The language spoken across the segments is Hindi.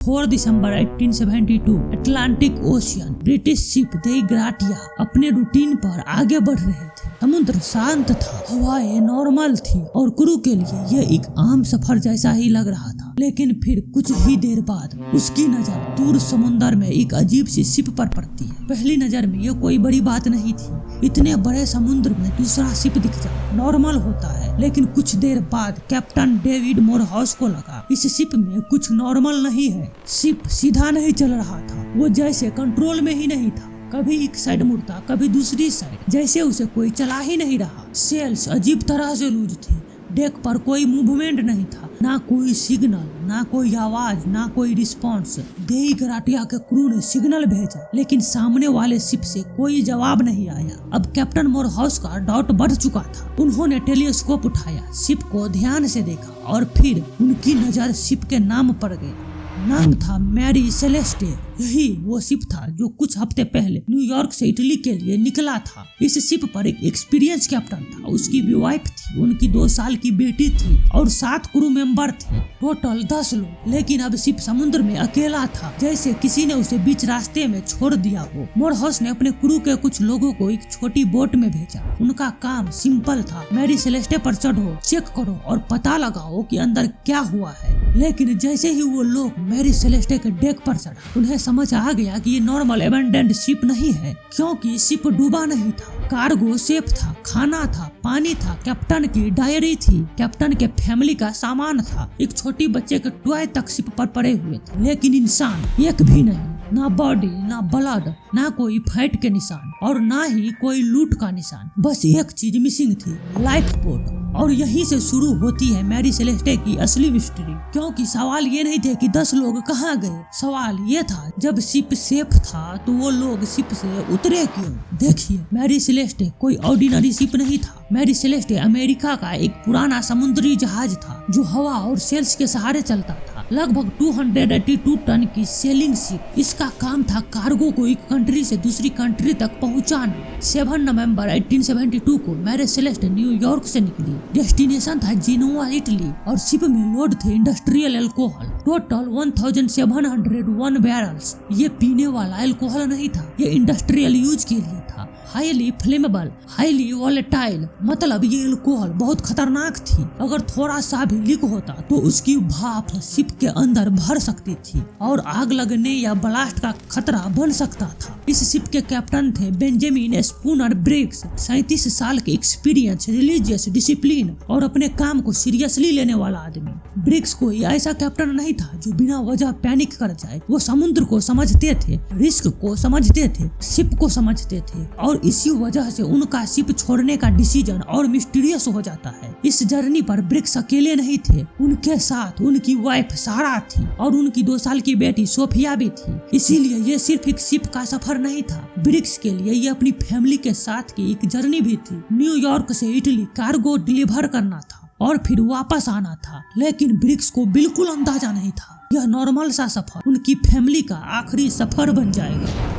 4 दिसंबर 1872 अटलांटिक ओशियन ब्रिटिश शिप दी ग्राटिया अपने रूटीन पर आगे बढ़ रहे थे। समुद्र शांत था, हवाएं नॉर्मल थी और क्रू के लिए यह एक आम सफर जैसा ही लग रहा था। लेकिन फिर कुछ ही देर बाद उसकी नजर दूर समुद्र में एक अजीब सी शिप पर पड़ती है। पहली नजर में यह कोई बड़ी बात नहीं थी, इतने बड़े समुद्र में दूसरा शिप दिख जाए नॉर्मल होता है। लेकिन कुछ देर बाद कैप्टन डेविड मोरहाउस को लगा इस शिप में कुछ नॉर्मल नहीं है। शिप सीधा नहीं चल रहा था, वो जैसे कंट्रोल में ही नहीं था। कभी एक साइड मुड़ता, कभी दूसरी साइड, जैसे उसे कोई चला ही नहीं रहा। सेल्स अजीब तरह से लूज थी, डेक पर कोई मूवमेंट नहीं था, ना कोई सिग्नल, ना कोई आवाज, ना कोई रिस्पांस। देई ग्राटिया के क्रू ने सिग्नल भेजा, लेकिन सामने वाले शिप से कोई जवाब नहीं आया। अब कैप्टन मोरहाउस का डाउट बढ़ चुका था। उन्होंने टेलीस्कोप उठाया, शिप को ध्यान से देखा और फिर उनकी नजर शिप के नाम पर गई। नाम था मैरी सेलेस्टे। यही वो शिप था जो कुछ हफ्ते पहले न्यूयॉर्क से इटली के लिए निकला था। इस शिप पर एक एक्सपीरियंस कैप्टन था, उसकी भी वाइफ थी, उनकी 2 साल की बेटी थी और 7 क्रू मेंबर थे, टोटल 10 लोग। लेकिन अब शिप समुद्र में अकेला था, जैसे किसी ने उसे बीच रास्ते में छोड़ दिया हो। मोरहाउस ने अपने क्रू के कुछ लोगों को एक छोटी बोट में भेजा। उनका काम सिंपल था, मैरी सेलेस्टे पर चढ़ो, चेक करो और पता लगाओ कि अंदर क्या हुआ है। लेकिन जैसे ही वो लोग मैरी सेलेस्टे के डेक पर चढ़ा, उन्हें समझ आ गया कि ये नॉर्मल एबेंडेंड शिप नहीं है, क्योंकि शिप डूबा नहीं था। कार्गो सेफ था, खाना था, पानी था, कैप्टन की डायरी थी, कैप्टन के फैमिली का सामान था, एक छोटी बच्चे के टॉय तक शिप पर पड़े हुए थे। लेकिन इंसान एक भी नहीं, ना बॉडी, ना ब्लड, ना कोई फाइट के निशान और ना ही कोई लूट का निशान। बस एक चीज मिसिंग थी, लाइफ बोट। और यहीं से शुरू होती है मैरी सेलेस्टे की असली मिस्ट्री। क्योंकि सवाल ये नहीं थे कि 10 लोग कहाँ गए, सवाल ये था जब शिप सेफ था तो वो लोग शिप से उतरे क्यों। देखिए, मैरी सेलेस्टे कोई ऑर्डिनरी शिप नहीं था। मैरी सेलेस्टे अमेरिका का एक पुराना समुद्री जहाज था जो हवा और सेल्स के सहारे चलता था। लगभग 282 टन की सेलिंग शिप। इसका काम था कार्गो को एक कंट्री से दूसरी कंट्री तक पहुंचाना। 7 नवंबर 1872 को मैरी सेलेस्टे न्यूयॉर्क से निकली। डेस्टिनेशन था जेनोआ, इटली और शिप में लोड थे इंडस्ट्रियल अल्कोहल, टोटल 1701 बैरल्स। ये पीने वाला अल्कोहल नहीं था, ये इंडस्ट्रियल यूज के लिए था। हाईली फ्लेमेबल, हाईली वॉलेटाइल, मतलब ये अल्कोहल बहुत खतरनाक थी। अगर थोड़ा सा भी लीक होता तो उसकी भाप शिप के अंदर भर सकती थी और आग लगने या ब्लास्ट का खतरा बन सकता था। इस शिप के कैप्टन थे बेंजामिन स्पूनर ब्रिग्स। 37 साल के एक्सपीरियंस, रिलीजियस, डिसिप्लिन और अपने काम को सीरियसली लेने वाला आदमी। ब्रिग्स कोई ऐसा कैप्टन नहीं था जो बिना वजह पैनिक कर जाए। वो समुद्र को समझते थे, रिस्क को समझते थे, शिप को समझते थे और इसी वजह से उनका शिप छोड़ने का डिसीजन और मिस्टीरियस हो जाता है। इस जर्नी पर ब्रिग्स अकेले नहीं थे, उनके साथ उनकी वाइफ सारा थी और उनकी 2 साल की बेटी सोफिया भी थी। इसीलिए ये सिर्फ एक शिप का सफर नहीं था, ब्रिग्स के लिए ये अपनी फैमिली के साथ की एक जर्नी भी थी। न्यूयॉर्क से इटली कार्गो डिलीवर करना था और फिर वापस आना था। लेकिन ब्रिग्स को बिल्कुल अंदाजा नहीं था यह नॉर्मल सा सफर उनकी फैमिली का आखिरी सफर बन जाएगा।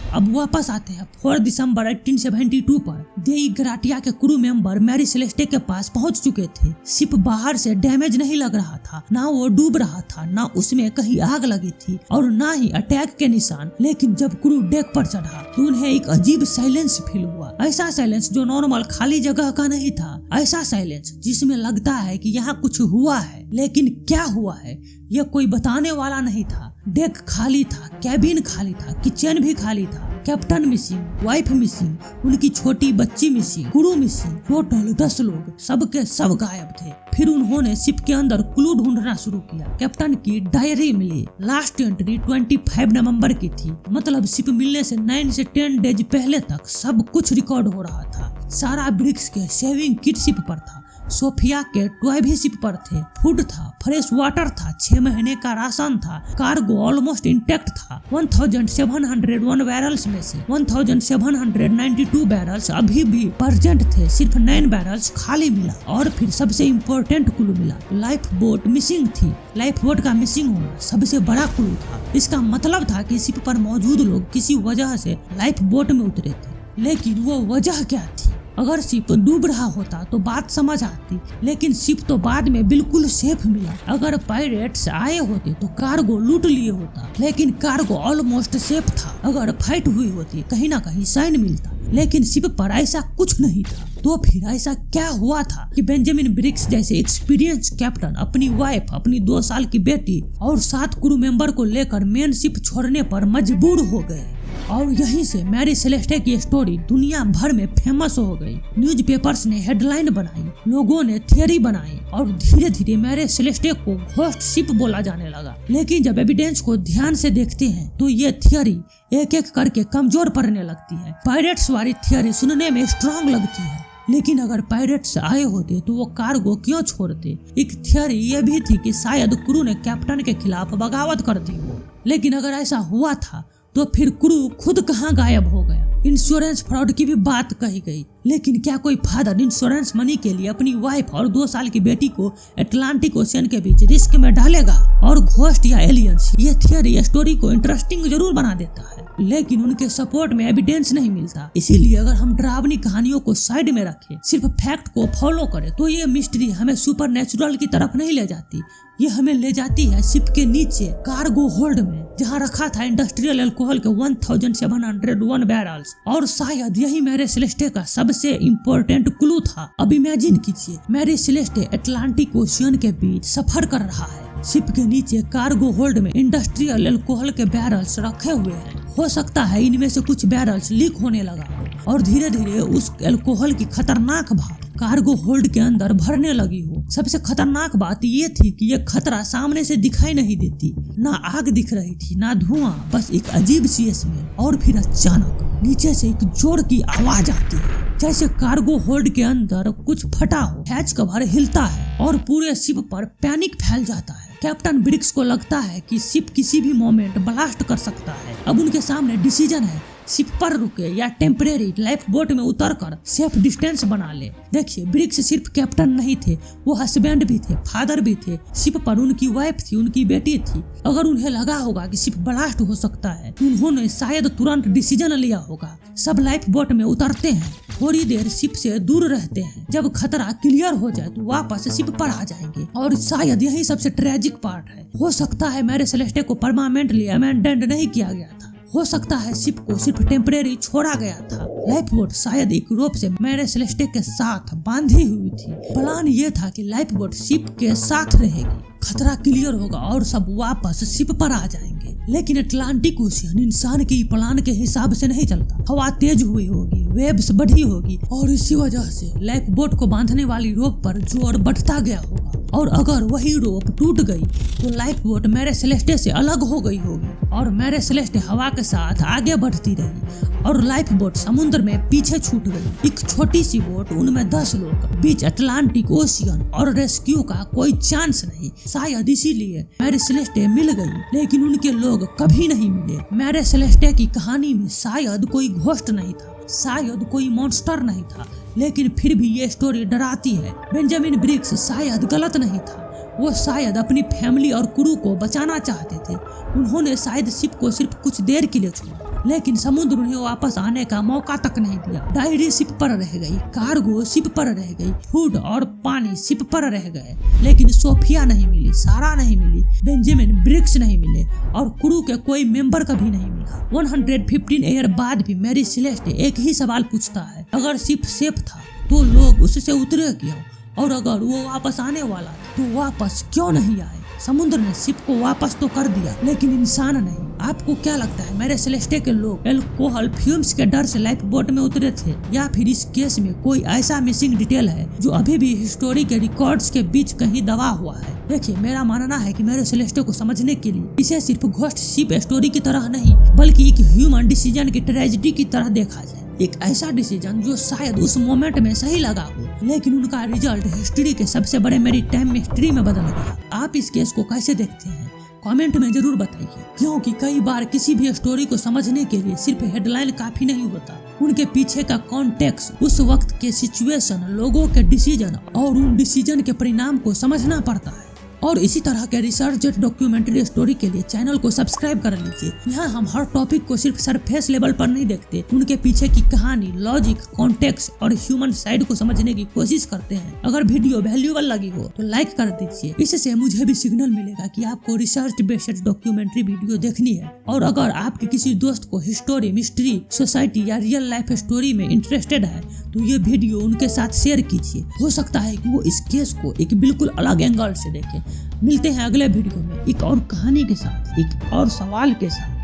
अब वापस आते हैं 4 दिसंबर 1872 पर। देई ग्राटिया के क्रू मेंबर मैरी सेलेस्टे के पास पहुंच चुके थे। शिप बाहर से डैमेज नहीं लग रहा था, ना वो डूब रहा था, ना उसमें कहीं आग लगी थी और ना ही अटैक के निशान। लेकिन जब क्रू डेक पर चढ़ा तो उन्हें एक अजीब साइलेंस फील हुआ। ऐसा साइलेंस जो नॉर्मल खाली जगह का नहीं था, ऐसा साइलेंस जिसमें लगता है कि यहाँ कुछ हुआ है, लेकिन क्या हुआ है यह कोई बताने वाला नहीं था। डेक खाली था, कैबिन खाली था, किचन भी खाली था, कैप्टन मिसिंग, वाइफ मिसिंग, उनकी छोटी बच्ची मिसिंग, क्रू मिसिंग, टोटल 10 लोग, सबके सब गायब थे। फिर उन्होंने शिप के अंदर क्लू ढूंढना शुरू किया। कैप्टन की डायरी मिली, लास्ट एंट्री 25 नवंबर की थी, मतलब शिप मिलने से 9 से 10 डेज पहले तक सब कुछ रिकॉर्ड हो रहा था। सारा ब्रिग्स के सेविंग किट शिप पर था, सोफिया के टॉय भी शिप पर थे, फूड था, फ्रेश वाटर था, 6 महीने का राशन था, कार्गो ऑलमोस्ट इंटैक्ट था। 1701 बैरल्स में से 1792 बैरल्स अभी भी प्रेजेंट थे, सिर्फ 9 बैरल्स खाली मिला। और फिर सबसे इम्पोर्टेंट क्लू मिला, लाइफ बोट मिसिंग थी। लाइफ बोट का मिसिंग होना सबसे बड़ा क्लू था। इसका मतलब था कि शिप पर मौजूद लोग किसी वजह से लाइफ बोट में उतरे थे, लेकिन वो वजह क्या थी? अगर शिप डूब रहा होता तो बात समझ आती, लेकिन शिप तो बाद में बिल्कुल सेफ मिला। अगर पायरेट्स आए होते तो कार्गो लूट लिए होता, लेकिन कार्गो ऑलमोस्ट सेफ था। अगर फाइट हुई होती कहीं ना कहीं साइन मिलता, लेकिन शिप पर ऐसा कुछ नहीं था। तो फिर ऐसा क्या हुआ था कि बेंजामिन ब्रिक्स जैसे एक्सपीरियंस कैप्टन अपनी वाइफ, अपनी 2 साल की बेटी और 7 क्रू मेंबर को लेकर मेन शिप छोड़ने पर मजबूर हो गए। और यहीं से मैरी सेलेस्टे की स्टोरी दुनिया भर में फेमस हो गई। न्यूज़पेपर्स ने हेडलाइन बनाई, लोगों ने थियरी बनाई और धीरे धीरे मैरी सेलेस्टे को घोस्ट शिप बोला जाने लगा। लेकिन जब एविडेंस को ध्यान से देखते हैं तो ये थियरी एक एक करके कमजोर पड़ने लगती है। पायरेट्स वाली थियरी सुनने में स्ट्रांग लगती है, लेकिन अगर पायरेट्स आए होते तो वो कार्गो क्यों छोड़ते। एक थियरी ये भी थी कि शायद क्रू ने कैप्टन के खिलाफ बगावत कर दी हो, लेकिन अगर ऐसा हुआ था तो फिर क्रू खुद कहाँ गायब हो गया। इंश्योरेंस फ्रॉड की भी बात कही गई, लेकिन क्या कोई फादर इंश्योरेंस मनी के लिए अपनी वाइफ और 2 साल की बेटी को अटलांटिक ओशियन के बीच रिस्क में डालेगा। और घोस्ट या एलियंस, ये थियरी स्टोरी को इंटरेस्टिंग जरूर बना देता है, लेकिन उनके सपोर्ट में एविडेंस नहीं मिलता। इसीलिए अगर हम डरावनी कहानियों को साइड में रखें, सिर्फ फैक्ट को फॉलो करें, तो ये मिस्ट्री हमें सुपर नेचुरल की तरफ नहीं ले जाती। ये हमें ले जाती है शिप के नीचे कार्गो होल्ड में, जहाँ रखा था इंडस्ट्रियल अल्कोहल के 1701 बैरल्स। और शायद यही मैरी सेलेस्टे का सबसे इम्पोर्टेंट क्लू था। अब इमेजिन कीजिए, मैरी सेलेस्टे अटलांटिक ओशियन के बीच सफर कर रहा है। शिप के नीचे कार्गो होल्ड में इंडस्ट्रियल अल्कोहल के बैरल्स रखे हुए हैं। हो सकता है इनमें से कुछ बैरल्स लीक होने लगा और धीरे धीरे उस अल्कोहल की खतरनाक भाप कार्गो होल्ड के अंदर भरने लगी हो। सबसे खतरनाक बात ये थी कि यह खतरा सामने से दिखाई नहीं देती, ना आग दिख रही थी ना धुआं, बस एक अजीब सी स्मेल। और फिर अचानक नीचे से एक जोर की आवाज आती है, जैसे कार्गो होल्ड के अंदर कुछ फटा हो। हैच कवर हिलता है और पूरे शिप पर पैनिक फैल जाता है। कैप्टन ब्रिक्स को लगता है कि शिप किसी भी मोमेंट ब्लास्ट कर सकता है। अब उनके सामने डिसीजन है, शिप पर रुके या टेम्परेरी लाइफ बोट में उतरकर सेफ डिस्टेंस बना ले। देखिए, ब्रिक्स सिर्फ कैप्टन नहीं थे, वो हस्बैंड भी थे, फादर भी थे। शिप पर उनकी वाइफ थी, उनकी बेटी थी। अगर उन्हें लगा होगा कि शिप ब्लास्ट हो सकता है, उन्होंने शायद तुरंत डिसीजन लिया होगा। सब लाइफ बोट में उतरते हैं, थोड़ी देर शिप से दूर रहते हैं। जब खतरा क्लियर हो जाए तो वापस शिप पर आ जाएंगे। और शायद यही सबसे ट्रेजिक पार्ट है। हो सकता है मैरी सेलेस्टे को परमानेंटली अमेंडेंड नहीं किया गया था। हो सकता है शिप को सिर्फ टेम्परेरी छोड़ा गया था। लाइफ बोट शायद एक रोप से मैरी सेलेस्टे के साथ बांधी हुई थी। प्लान ये था कि लाइफ बोट शिप के साथ रहेगी, खतरा क्लियर होगा और सब वापस शिप पर आ जाएंगे। लेकिन अटलांटिक ओशियन इंसान के प्लान के हिसाब से नहीं चलता। हवा तेज हुई होगी, वेव्स बढ़ी होगी और इसी वजह से लाइफ बोट को बांधने वाली रोप पर जोर बढ़ता गया होगा। और अगर वही रोप टूट गई तो लाइफ बोट मैरी सेलेस्टे से अलग हो गई होगी और मैरी सेलेस्टे हवा के साथ आगे बढ़ती रही और लाइफ बोट समुद्र में पीछे छूट गई। एक छोटी सी बोट, उनमें 10 लोग, बीच अटलांटिक ओशियन और रेस्क्यू का कोई चांस नहीं। शायद इसीलिए मैरी सेलेस्टे मिल गई, लेकिन उनके लोग कभी नहीं मिले। मैरी सेलेस्टे की कहानी में शायद कोई घोस्ट नहीं था, शायद कोई मॉन्स्टर नहीं था, लेकिन फिर भी ये स्टोरी डराती है। बेंजामिन ब्रिक्स शायद गलत नहीं था। वो शायद अपनी फैमिली और क्रू को बचाना चाहते थे। उन्होंने शायद शिप को सिर्फ कुछ देर के लिए छोड़ा, लेकिन समुद्र उन्हें वापस आने का मौका तक नहीं दिया। डायरी शिप पर रह गई, कार्गो शिप पर रह गई, फूड और पानी शिप पर रह गए, लेकिन सोफिया नहीं मिली, सारा नहीं मिली, बेंजामिन ब्रिक्स नहीं मिले और क्रू के कोई मेंबर कभी नहीं मिला। 115 ईयर बाद भी मैरी सेलेस्टे एक ही सवाल पूछता है, अगर शिप सेफ था तो लोग उससे उतरे क्यों, और अगर वो वापस आने वाला तो वापस क्यों नहीं आए। समुद्र ने शिप को वापस तो कर दिया, लेकिन इंसान नहीं। आपको क्या लगता है, मैरी सेलेस्टे के लोग अल्कोहल फ्यूम्स के डर से लाइफ बोट में उतरे थे, या फिर इस केस में कोई ऐसा मिसिंग डिटेल है जो अभी भी हिस्टोरी के रिकॉर्ड्स के बीच कहीं दबा हुआ है? देखिए, मेरा मानना है कि मैरी सेलेस्टे को समझने के लिए इसे सिर्फ घोस्ट शिप स्टोरी की तरह नहीं, बल्कि एक ह्यूमन डिसीजन की ट्रेजेडी की तरह देखा जाए। एक ऐसा डिसीजन जो शायद उस मोमेंट में सही लगा हो, लेकिन उनका रिजल्ट हिस्ट्री के सबसे बड़े मैरीटाइम मिस्ट्री में बदल गया। आप इस केस को कैसे देखते हैं, कमेंट में जरूर बताइए, क्योंकि कई बार किसी भी स्टोरी को समझने के लिए सिर्फ हेडलाइन काफी नहीं होता। उनके पीछे का कॉन्टेक्स्ट, उस वक्त के सिचुएशन, लोगों के डिसीजन और उन डिसीजन के परिणाम को समझना पड़ता है। और इसी तरह के रिसर्च डॉक्यूमेंट्री स्टोरी के लिए चैनल को सब्सक्राइब कर लीजिए। यहाँ हम हर टॉपिक को सिर्फ सरफेस लेवल पर नहीं देखते, उनके पीछे की कहानी, लॉजिक, कॉन्टेक्स्ट और ह्यूमन साइड को समझने की कोशिश करते हैं। अगर वीडियो वैल्यूएबल लगी हो तो लाइक कर दीजिए, इससे मुझे भी सिग्नल मिलेगा कि आपको रिसर्च बेस्ड डॉक्यूमेंट्री वीडियो देखनी है। और अगर आपके किसी दोस्त को हिस्टोरी, मिस्ट्री, सोसाइटी या रियल लाइफ स्टोरी में इंटरेस्टेड है तो ये वीडियो उनके साथ शेयर कीजिए। हो सकता है कि वो इस केस को एक बिल्कुल अलग एंगल से देखें। मिलते हैं अगले वीडियो में एक और कहानी के साथ, एक और सवाल के साथ।